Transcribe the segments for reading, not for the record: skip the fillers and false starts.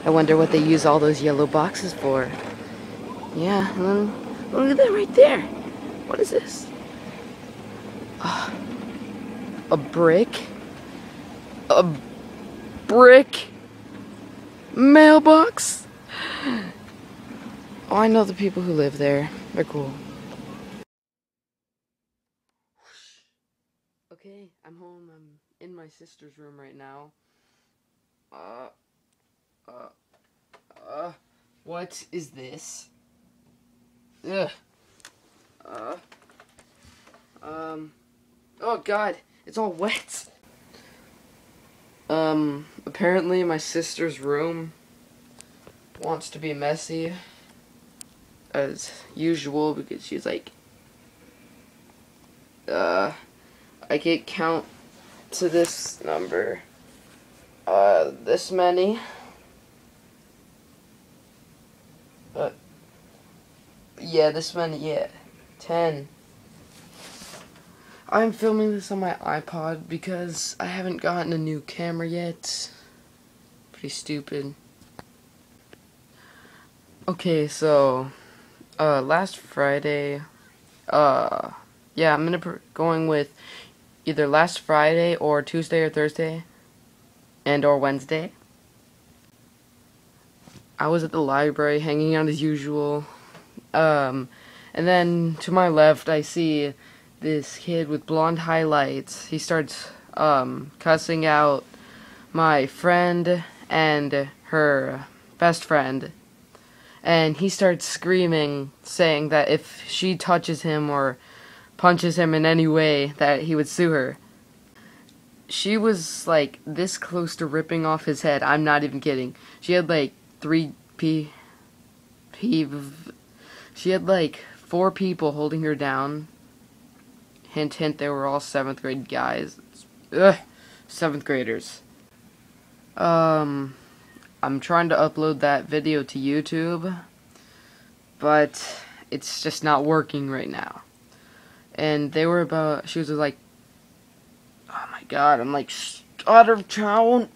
I wonder what they use all those yellow boxes for. Yeah, and then look at that right there. What is this? A brick? A brick mailbox? Oh, I know the people who live there. They're cool. Okay, I'm home. I'm in my sister's room right now. What is this? Ugh. Oh God, it's all wet. Apparently my sister's room wants to be messy, as usual, because she's like, I can't count to this number. This many. Yeah, this many, yeah. 10. I'm filming this on my iPod because I haven't gotten a new camera yet. Pretty stupid. Okay, so, last Friday, yeah, I'm going with either last Friday or Tuesday or Thursday and or Wednesday. I was at the library hanging out as usual. And then to my left I see this kid with blonde highlights. He starts cussing out my friend and her best friend. And he starts screaming, saying that if she touches him or punches him in any way, that he would sue her. She was like this close to ripping off his head. I'm not even kidding. She had like she had like 4 people holding her down. Hint, hint, they were all 7th grade guys. Ugh, 7th graders. I'm trying to upload that video to YouTube, but it's just not working right now. And they were she was like, oh my God, I'm like, out of town.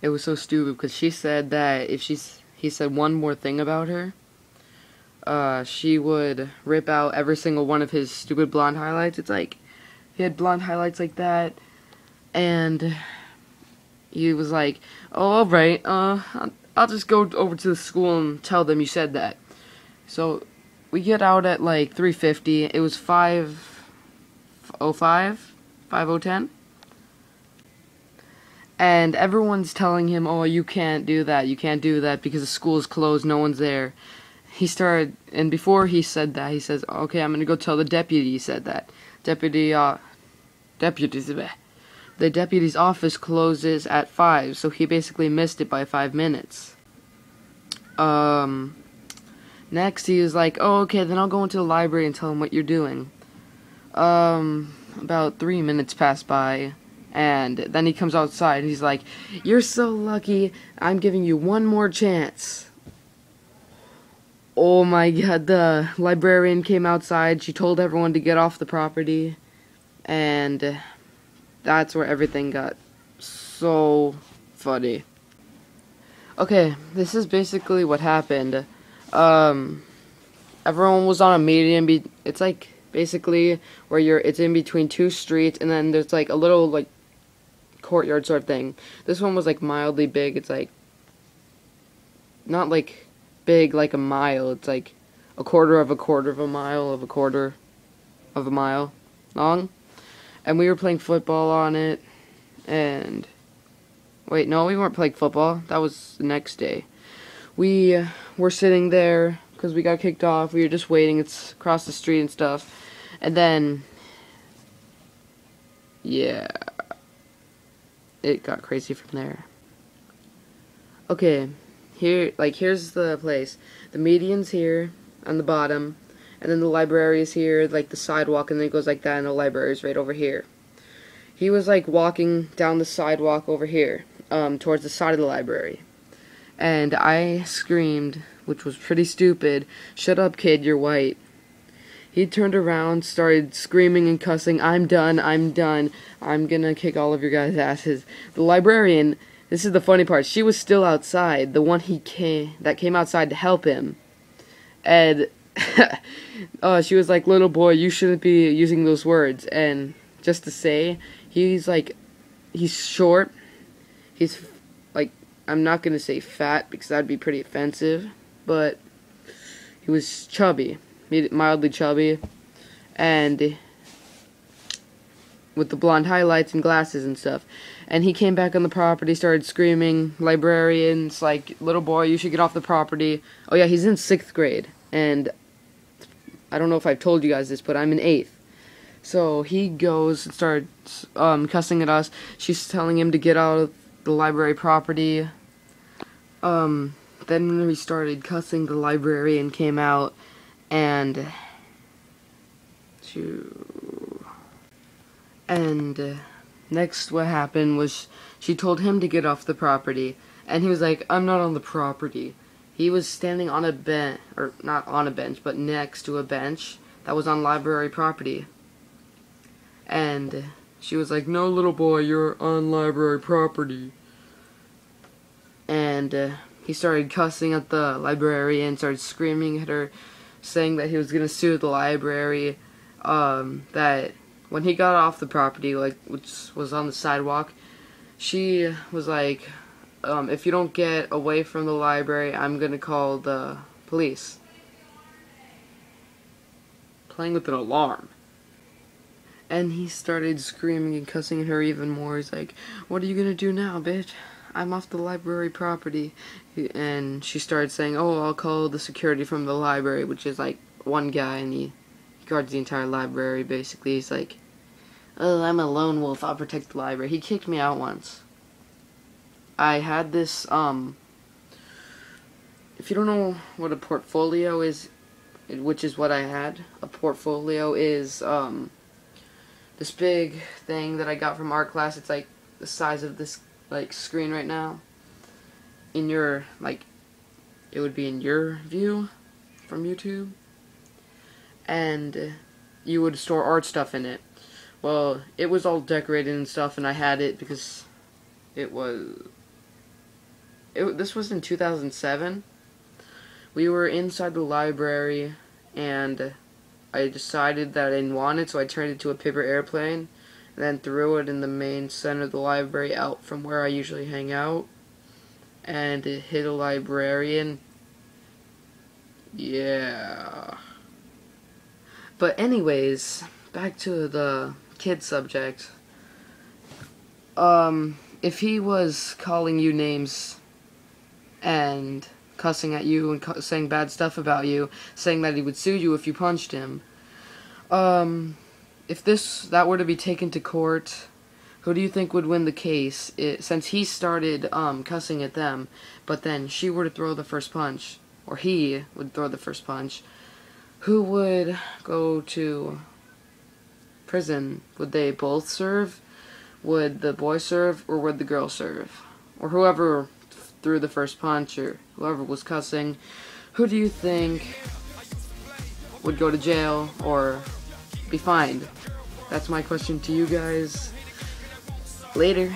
It was so stupid because she said that if he said one more thing about her, she would rip out every single one of his stupid blonde highlights. It's like, he had blonde highlights like that, and he was like, oh, alright, I'll just go over to the school and tell them you said that. So, we get out at like 3:50, it was 5:05, 5:10, and everyone's telling him, oh, you can't do that because the school is closed, no one's there. He started, and before he said that, he says, okay, I'm gonna go tell the deputy you said that. The deputy's office closes at 5, so he basically missed it by 5 minutes. Next he was like, oh, okay, then I'll go into the library and tell him what you're doing. About 3 minutes pass by, and then he comes outside, and he's like, you're so lucky, I'm giving you one more chance. Oh my God, the librarian came outside, she told everyone to get off the property, and that's where everything got so funny. Okay, this is basically what happened. Everyone was on a median, it's like basically where it's in between 2 streets, and then there's like a little like courtyard sort of thing. This one was like mildly big. It's like not like big like a mile, it's like a quarter of a mile of a quarter of a mile long. And we were playing football on it, and wait, no, we weren't playing football, that was the next day. We were sitting there because we got kicked off, we were just waiting, it's across the street and stuff, and then yeah, it got crazy from there. Okay, here's the place. The median's here on the bottom, and then the library is here, like the sidewalk, and then it goes like that, and the library is right over here. He was like walking down the sidewalk over here, towards the side of the library, and I screamed, which was pretty stupid, "Shut up, kid, you're white." He turned around, started screaming and cussing, I'm done, I'm gonna kick all of your guys' asses. The librarian this is the funny part. She was still outside, the one that came outside to help him. And she was like, "Little boy, you shouldn't be using those words." And just to say, he's short. He's like, I'm not gonna say fat because that'd be pretty offensive, but he was chubby, mildly chubby, and with the blonde highlights and glasses and stuff. And he came back on the property, started screaming, "Librarians, like, little boy, you should get off the property." Oh yeah, he's in 6th grade, and I don't know if I've told you guys this, but I'm in 8th. So he goes and starts cussing at us. She's telling him to get out of the library property. Then when we started cussing, the librarian came out, and next what happened was she told him to get off the property, and he was like, "I'm not on the property." He was standing on a bench, or not on a bench, but next to a bench that was on library property. And she was like, "No, little boy, you're on library property." And he started cussing at the librarian, started screaming at her, saying that he was gonna sue the library. That when he got off the property, which was on the sidewalk, she was like, "If you don't get away from the library, I'm gonna call the police." Playing with an alarm. And he started screaming and cussing at her even more. He's like, "What are you gonna do now, bitch? I'm off the library property." And she started saying, "Oh, I'll call the security from the library," which is like one guy, and he guards the entire library, basically. He's like, "Oh, I'm a lone wolf, I'll protect the library." He kicked me out once. I had this, if you don't know what a portfolio is, which is what I had, a portfolio is, this big thing that I got from art class. It's like the size of this, like, screen right now. In your, like, it would be in your view from YouTube. And you would store art stuff in it. Well, it was all decorated and stuff, and I had it because this was in 2007. We were inside the library, and I decided that I didn't want it, so I turned it into a paper airplane, and then threw it in the main center of the library out from where I usually hang out, and it hit a librarian. Yeah. But anyways, back to the kid subject. If he was calling you names and cussing at you and saying bad stuff about you, saying that he would sue you if you punched him, if that were to be taken to court, who do you think would win the case? Since he started cussing at them, but then she were to throw the first punch, or he would throw the first punch, who would go to prison? Would they both serve? Would the boy serve, or would the girl serve? Or whoever threw the first punch, or whoever was cussing, who do you think would go to jail or be fined? That's my question to you guys. Later.